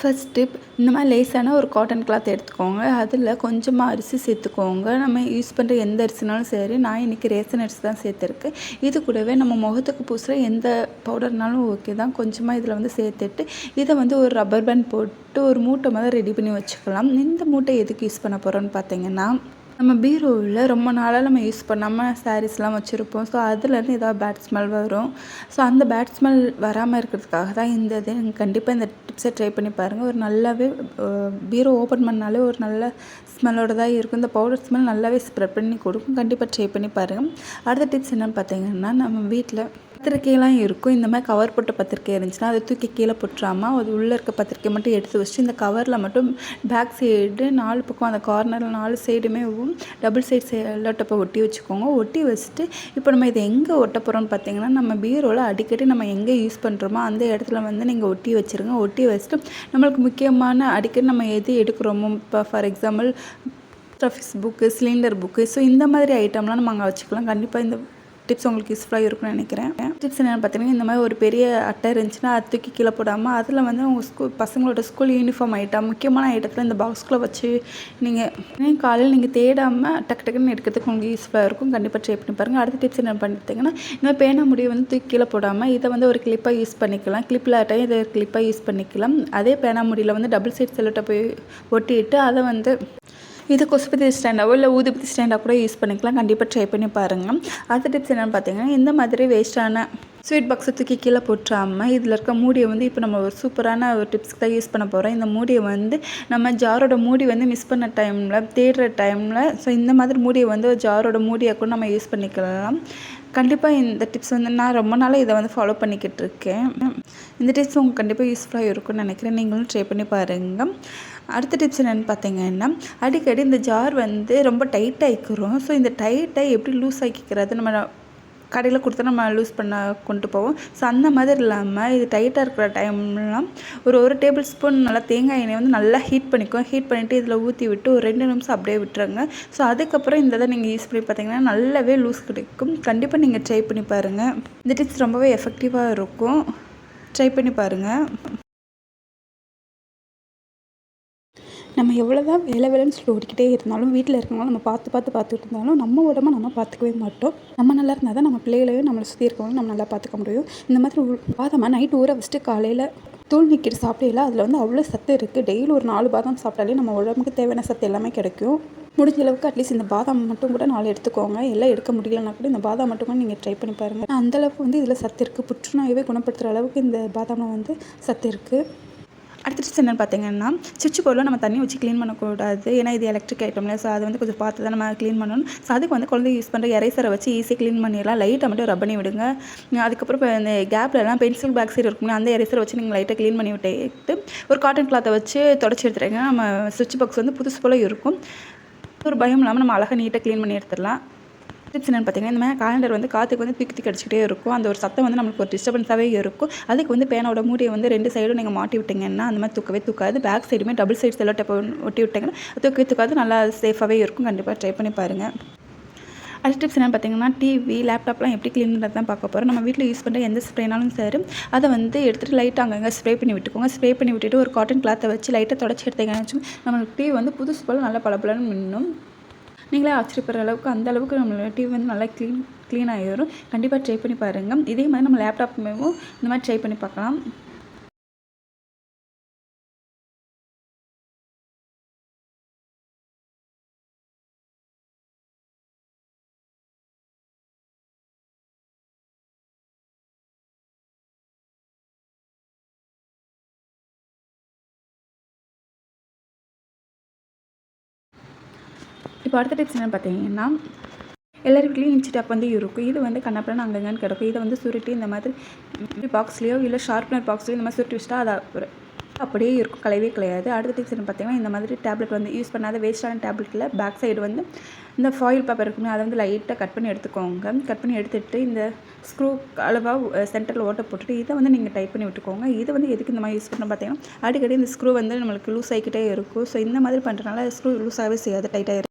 First tip, இந்த மாதிரி லேசான ஒரு காட்டன் கிளாத் எடுத்துக்கோங்க. அதில் கொஞ்சமாக அரிசி சேர்த்துக்கோங்க. நம்ம யூஸ் பண்ணுற எந்த அரிசினாலும் சரி, நான் இன்றைக்கி ரேஷன் அரிசி தான் சேர்த்துருக்கேன். இது கூடவே நம்ம முகத்துக்கு பூசுகிற எந்த பவுடர்னாலும் ஓகே தான். கொஞ்சமாக இதில் வந்து சேர்த்துட்டு இதை வந்து ஒரு ரப்பர் பேண்ட் போட்டு ஒரு மூட்டை மாதிரி ரெடி பண்ணி வச்சுக்கலாம். இந்த மூட்டை எதுக்கு யூஸ் பண்ண போகிறோன்னு பார்த்தீங்கன்னா, நம்ம பீரோவில் ரொம்ப நாளாக நம்ம யூஸ் பண்ணாமல் சாரீஸ்லாம் வச்சுருப்போம். ஸோ அதுலேருந்து ஏதாவது பேட் ஸ்மெல் வரும். ஸோ அந்த பேட் ஸ்மெல் வராமல் இருக்கிறதுக்காக தான் இந்த இது. நீங்கள் கண்டிப்பாக இந்த டிப்ஸை ட்ரை பண்ணி பாருங்கள். ஒரு நல்லாவே பீரோ ஓப்பன் பண்ணாலே ஒரு நல்ல ஸ்மெல்லோடு தான் இருக்கும். இந்த பவுடர் ஸ்மெல் நல்லாவே ஸ்ப்ரெட் பண்ணி கொடுக்கும். கண்டிப்பாக ட்ரை பண்ணி பாருங்கள். அடுத்த டிப்ஸ் என்னென்னு பார்த்தீங்கன்னா, நம்ம வீட்டில் பத்திரிக்கையெல்லாம் இருக்கும். இந்த மாதிரி கவர் போட்ட பத்திரிக்கை இருந்துச்சுன்னா அதை தூக்கி கீழே போட்டுறாமல் அது உள்ளே இருக்க பத்திரிக்கை மட்டும் எடுத்து வச்சுட்டு இந்த கவரில் மட்டும் பேக் சைடு 4 பக்கம் அந்த கார்னரில் 4 சைடுமே டபுள் சைட் செல்லோட்டப்பை ஒட்டி வச்சுக்கோங்க. ஒட்டி வச்சுட்டு இப்போ நம்ம இதை எங்கே ஒட்ட போகிறோம்னு பார்த்தீங்கன்னா, நம்ம பீரோவில் அடிக்கடி நம்ம எங்கே யூஸ் பண்ணுறோமோ அந்த இடத்துல வந்து நீங்கள் ஒட்டி வச்சுருங்க. ஒட்டி வச்சுட்டு நம்மளுக்கு முக்கியமான அடிக்கடி நம்ம எது எடுக்கிறோமோ, இப்போ for example office book, cylinder book, so இந்த மாதிரி ஐட்டம்லாம் நம்ம அங்கே வச்சுக்கலாம். கண்டிப்பாக இந்த டிப்ஸ் உங்களுக்கு யூஸ்ஃபுல்லாக இருக்குன்னு நினைக்கிறேன். டிப்ஸ் என்னென்னு பார்த்தீங்கன்னா, இந்த மாதிரி ஒரு பெரிய அட்டை இருந்துச்சுன்னா அது தூக்கி கீழே போடாமல் அதில் வந்து உங்கள் பசங்களோட ஸ்கூல் யூனிஃபார்ம் ஐட்டம், முக்கியமான ஐட்டத்தில் இந்த பாக்ஸ்குள்ளே வச்சு நீங்கள் காலையில் நீங்கள் தேடாமல் டக்கு டக்குன்னு எடுக்கிறதுக்கு உங்களுக்கு யூஸ்ஃபுல்லாக இருக்கும். கண்டிப்பாக ட்ரை பண்ணி பாருங்கள். அடுத்த டிப்ஸ் என்ன பண்ணிட்டீங்கன்னா, இந்த மாதிரி பேனா முடியை வந்து தூக்கி கீழே போடாமல் இதை வந்து ஒரு கிளிப்பாக யூஸ் பண்ணிக்கலாம். கிளிப்பில் ஆட்டம் இதை ஒரு கிளிப்பாக யூஸ் பண்ணிக்கலாம். அதே பேனா முடியில் வந்து டபுள் சைட் செல்லோட்டை போய் ஒட்டிட்டு அதை வந்து இது கொசுபத்தி ஸ்டாண்டாவோ இல்லை ஊதுபத்தி ஸ்டாண்டாக கூட யூஸ் பண்ணிக்கலாம். கண்டிப்பாக ட்ரை பண்ணி பாருங்கள். அடுத்த டிப்ஸ் என்னென்னு பார்த்தீங்கன்னா, இந்த மாதிரி வேஸ்ட்டான ஸ்வீட் பாக்ஸை தூக்கி கீழே போட்டுறாமல் இதில் இருக்க மூடியை வந்து இப்போ நம்ம ஒரு சூப்பரான ஒரு டிப்ஸ்க்கு தான் யூஸ் பண்ண போகிறோம். இந்த மூடியை வந்து நம்ம ஜாரோட மூடி வந்து மிஸ் பண்ண டைமில், தேடுற டைமில், ஸோ இந்த மாதிரி மூடியை வந்து ஒரு ஜாரோட மூடியை கூட நம்ம யூஸ் பண்ணிக்கலாம். கண்டிப்பாக இந்த டிப்ஸ் வந்து நான் ரொம்ப நாளாக இதை வந்து ஃபாலோ பண்ணிக்கிட்டு இருக்கேன். இந்த டிப்ஸ் உங்களுக்கு கண்டிப்பாக யூஸ்ஃபுல்லாக இருக்கும்னு நினைக்கிறேன். நீங்களும் ட்ரை பண்ணி பாருங்கள். அடுத்த டிப்ஸ் என்னென்னு பார்த்தீங்கன்னா, அடிக்கடி இந்த ஜார் வந்து ரொம்ப டைட் ஆகிக்கிறோம். ஸோ இந்த டைட்டை எப்படி லூஸ் ஆக்கிக்கிறது, நம்ம கடையில் கொடுத்தா நம்ம லூஸ் பண்ண கொண்டு போவோம். ஸோ அந்த மாதிரி இல்லாமல் இது டைட்டாக இருக்கிற டைம்லாம் ஒரு டேபிள் ஸ்பூன் நல்லா தேங்காய் எண்ணெய் வந்து நல்லா ஹீட் பண்ணிக்குவோம். ஹீட் பண்ணிவிட்டு இதில் ஊற்றி விட்டு ஒரு 2 நிமிஷம் அப்படியே விட்டுருங்க. ஸோ அதுக்கப்புறம் இந்த இதை நீங்கள் யூஸ் பண்ணி பார்த்தீங்கன்னா நல்லாவே லூஸ் கிடைக்கும். கண்டிப்பாக நீங்கள் ட்ரை பண்ணி பாருங்கள். இந்த டிப்ஸ் ரொம்பவே எஃபெக்டிவாக இருக்கும். ட்ரை பண்ணி பாருங்கள். நம்ம எவ்வளோ தான் வேலைன்னு சொல்லி ஓடிக்கிட்டே இருந்தாலும் வீட்டில் இருக்கவங்களும் நம்ம பார்த்துட்டு இருந்தாலும் நம்ம உடம்பை நம்ம பார்த்துக்கவே மாட்டோம். நம்ம நல்லா இருந்தால் தான் நம்ம பிள்ளைகளையும் நம்மளை சுற்றி இருக்கவங்களும் நம்ம நல்லா பார்த்துக்க முடியும். இந்த மாதிரி பாதாமை நைட்டு ஊற வச்சுட்டு காலையில் தூள் நீக்கிட்டு சாப்பிடல அதில் வந்து அவ்வளோ சத்து இருக்குது. டெய்லி ஒரு 4 பாதாம் சாப்பிட்டாலே நம்ம உடம்புக்கு தேவையான சத்து எல்லாமே கிடைக்கும். முடிஞ்ச அளவுக்கு அட்லீஸ்ட் இந்த பாதாம் மட்டும் கூட 4 எடுத்துக்கோங்க. எல்லாம் எடுக்க முடியலன்னா கூட இந்த பாதாம் மட்டும் கூட நீங்கள் ட்ரை பண்ணி பாருங்கள். அந்தளவுக்கு வந்து இதில் சத்து இருக்குது. புற்றுநோயவே குணப்படுத்துகிற அளவுக்கு இந்த பாதாமில் வந்து சத்து இருக்குது. அடுத்த டிப்ஸ் என்னென்னு பார்த்தீங்கன்னா, சுவிட்ச் போர்டில் நம்ம தண்ணி வச்சு க்ளீன் பண்ணக்கூடாது. ஏன்னா இது எலக்ட்ரிக் ஐட்டம்ல. ஸோ அது வந்து கொஞ்சம் பார்த்து தான் நம்ம க்ளீன் பண்ணணும். ஸோ அதுக்கு வந்து குழந்தை யூஸ் பண்ணுற எரேசரை வச்சு ஈஸியாக க்ளீன் பண்ணிடலாம். லைட்டாக மட்டும் ரப் பண்ணி விடுங்க. அதுக்கப்புறம் இப்போ இந்த கேப்லலாம் பென்சில் பேக் சைடு இருக்கும்ல, அந்த எரேசரை வச்சு நீங்கள் லைட்டாக க்ளீன் பண்ணி விட்டுட்டு ஒரு காட்டன் கிளாத்தை வச்சு தொடச்சி எடுத்துடுங்க. நம்ம சுவிட்ச் பாக்ஸ் வந்து புதுசு போல் இருக்கும். ஒரு பயம் இல்லாமல் நம்ம அழகாக நீட்டாக க்ளீன் பண்ணி எடுத்துடலாம். டிப்ஸ் என்னென்னு பார்த்தீங்கன்னா, இந்த மாதிரி காலண்டர் வந்து காற்றுக்கு வந்து தூக்கி அடிச்சுக்கிட்டே இருக்கும். அந்த ஒரு சத்தம் வந்து நம்மளுக்கு ஒரு டிஸ்டர்பன்ஸாகவே இருக்கும். அதுக்கு வந்து பேனோட மூடியை வந்து 2 சைடும் நீங்கள் மாட்டி விட்டிங்கன்னா அந்த மாதிரி தூக்கவே தூக்காது. பேக் சைடுமே டபுள் சைட் செல்லோட்டை ஒட்டி விட்டிங்கன்னா தூக்கவே தூக்காது. நல்லா சேஃபாகவே இருக்கும். கண்டிப்பாக ட்ரை பண்ணி பாருங்கள். அடுத்த டிப்ஸ் என்னென்னு பார்த்தீங்கன்னா, டிவி, லேப்டாப்லாம் எப்படி க்ளீன் பண்ணுறது தான் பார்க்க போகிறோம். நம்ம வீட்டில் யூஸ் பண்ணுற எந்த ஸ்ப்ரேனாலும் சரி அதை வந்து எடுத்துகிட்டு லைட்டாக அங்கங்கே ஸ்ப்ரே பண்ணி விட்டுக்கோங்க. ஸ்ப்ரே பண்ணி விட்டுட்டு ஒரு காட்டன் கிளாத்தை வச்சு லைட்டாக தொடச்சி எடுத்தீங்கன்னு வச்சுக்கோங்க, நம்மளுக்கு டிவி வந்து புதுசு போல் நல்லா பளபளன்னு மின்னும். நீங்களே ஆச்சரியப்படுற அளவுக்கு அந்த அளவுக்கு நம்மளோட டிவி வந்து நல்லா க்ளீன் ஆகிடும். கண்டிப்பாக ட்ரை பண்ணி பாருங்கள். இதே மாதிரி நம்ம லேப்டாப்புமே இந்த மாதிரி ட்ரை பண்ணி பார்க்கலாம். இப்போ அடுத்த டிப்ஸ் என்னென்னு பார்த்தீங்கன்னா, எல்லார் வீட்லேயும் இன்ச்சி டேப் வந்து இருக்கும். இது வந்து கண்ணப்படன்னு அங்கங்கன்னு கிடக்கும். இதை வந்து சுருட்டி இந்த மாதிரி பாக்ஸ்லேயோ இல்லை ஷார்ப்னர் பாக்ஸ்லேயோ இந்த மாதிரி சுருட்டி வச்சுட்டா அதை அப்படியே இருக்கும், கலையவே கிடையாது. அடுத்த டிப்ஸ் என்ன பார்த்தீங்கன்னா, இந்த மாதிரி டேப்லெட் வந்து யூஸ் பண்ணாத வேஸ்ட்டான டேப்லெட்டில் பேக் சைடு வந்து இந்த ஃபாயில் பேப்பர் இருக்குமே அதை வந்து லைட்டாக கட் பண்ணி எடுத்துக்கோங்க. கட் பண்ணி எடுத்துகிட்டு இந்த ஸ்க்ரூ அளவாக சென்டரில் ஓட்ட போட்டுட்டு இதை வந்து நீங்கள் டைப் பண்ணி விட்டுக்கோங்க. இது வந்து எதுக்கு இந்த மாதிரி யூஸ் பண்ண பார்த்தீங்கன்னா, அடிக்கடி இந்த ஸ்க்ரூ வந்து நம்மளுக்கு லூஸ் ஆகிக்கிட்டே இருக்கும். ஸோ இந்த மாதிரி பண்ணுறதுனால ஸ்க்ரூ லூஸ் ஆகவே செய்யாது, டைட்டாக